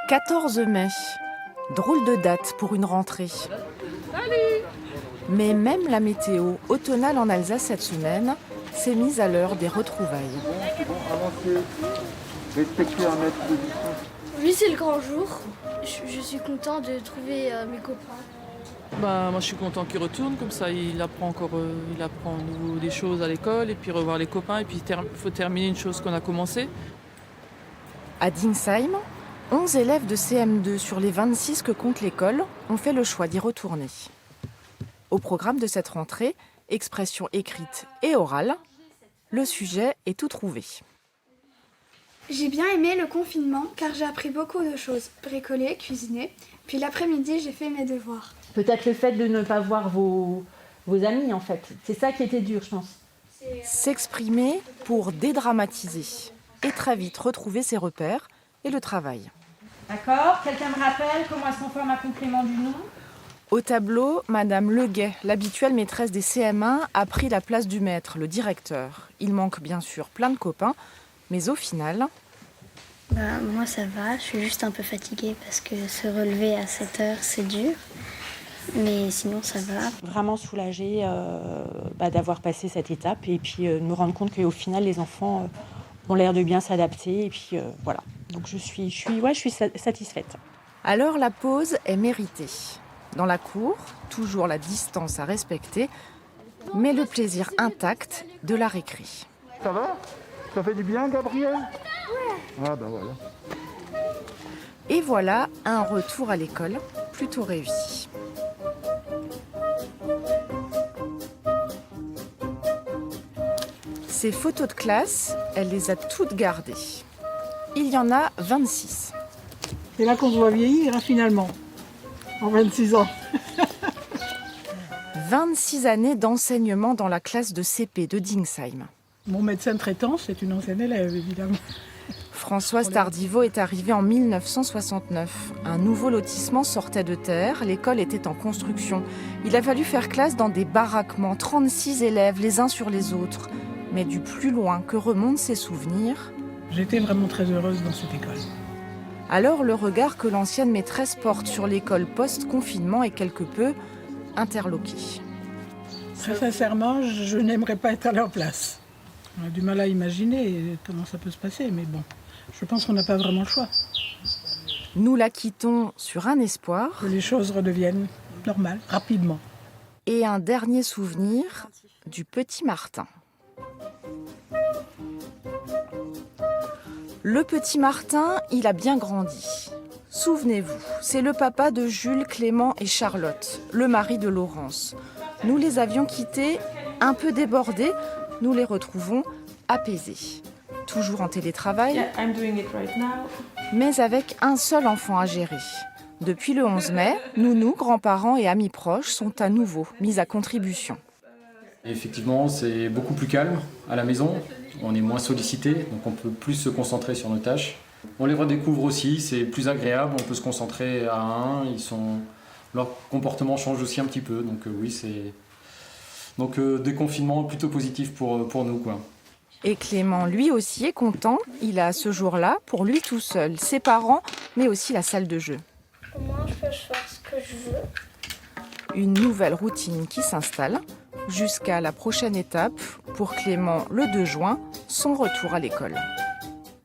14 mai. Drôle de date pour une rentrée. Salut! Mais même la météo automnale en Alsace cette semaine s'est mise à l'heure des retrouvailles. C'est bon, avancez. Respectez un mètre de distance. Oui, c'est le grand jour. Je suis content de trouver mes copains. Moi je suis content qu'il retourne, comme ça il apprend à nouveau des choses à l'école et puis revoir les copains et puis il faut terminer une chose qu'on a commencé. À Dingsheim, 11 élèves de CM2 sur les 26 que compte l'école ont fait le choix d'y retourner. Au programme de cette rentrée, expression écrite et orale, le sujet est tout trouvé. J'ai bien aimé le confinement car j'ai appris beaucoup de choses. Bricoler, cuisiner, puis l'après-midi j'ai fait mes devoirs. Peut-être le fait de ne pas voir vos amis en fait. C'est ça qui était dur je pense. S'exprimer pour dédramatiser et très vite retrouver ses repères et le travail. D'accord, quelqu'un me rappelle comment est-ce qu'on forme un complément du nom ? Au tableau, Madame Leguet, l'habituelle maîtresse des CM1, a pris la place du maître, le directeur. Il manque bien sûr plein de copains, mais au final... Moi ça va, je suis juste un peu fatiguée parce que se relever à 7 heures c'est dur. Mais sinon ça va. Vraiment soulagée d'avoir passé cette étape et puis de me rendre compte qu'au final les enfants ont l'air de bien s'adapter et puis voilà. Donc je suis satisfaite. Alors la pause est méritée. Dans la cour, toujours la distance à respecter, mais le plaisir intact de la récré. Ça va ? Ça fait du bien, Gabriel ? Ouais. Ah ben voilà. Et voilà un retour à l'école plutôt réussi. Ces photos de classe, elle les a toutes gardées. Il y en a 26. C'est là qu'on se voit vieillir, finalement, en 26 ans. 26 années d'enseignement dans la classe de CP de Dingsheim. Mon médecin traitant, c'est une ancienne élève, évidemment. Françoise Tardiveau est arrivée en 1969. Un nouveau lotissement sortait de terre, l'école était en construction. Il a fallu faire classe dans des baraquements, 36 élèves les uns sur les autres. Mais du plus loin que remontent ses souvenirs... J'étais vraiment très heureuse dans cette école. Alors le regard que l'ancienne maîtresse porte sur l'école post-confinement est quelque peu interloqué. Très sincèrement, je n'aimerais pas être à leur place. On a du mal à imaginer comment ça peut se passer, mais bon, je pense qu'on n'a pas vraiment le choix. Nous la quittons sur un espoir. Que les choses redeviennent normales, rapidement. Et un dernier souvenir du petit Martin. Le petit Martin, il a bien grandi. Souvenez-vous, c'est le papa de Jules, Clément et Charlotte, le mari de Laurence. Nous les avions quittés un peu débordés, nous les retrouvons apaisés. Toujours en télétravail, mais avec un seul enfant à gérer. Depuis le 11 mai, nounous, grands-parents et amis proches sont à nouveau mis à contribution. Effectivement, c'est beaucoup plus calme à la maison, on est moins sollicité, donc on peut plus se concentrer sur nos tâches. On les redécouvre aussi, c'est plus agréable, on peut se concentrer à un, leur comportement change aussi un petit peu, donc oui, c'est... Donc déconfinement plutôt positif pour nous, quoi. Et Clément, lui aussi, est content, il a ce jour-là, pour lui tout seul, ses parents, mais aussi la salle de jeu. Moi, je peux faire ce que je veux. Une nouvelle routine qui s'installe, jusqu'à la prochaine étape, pour Clément, le 2 juin, son retour à l'école.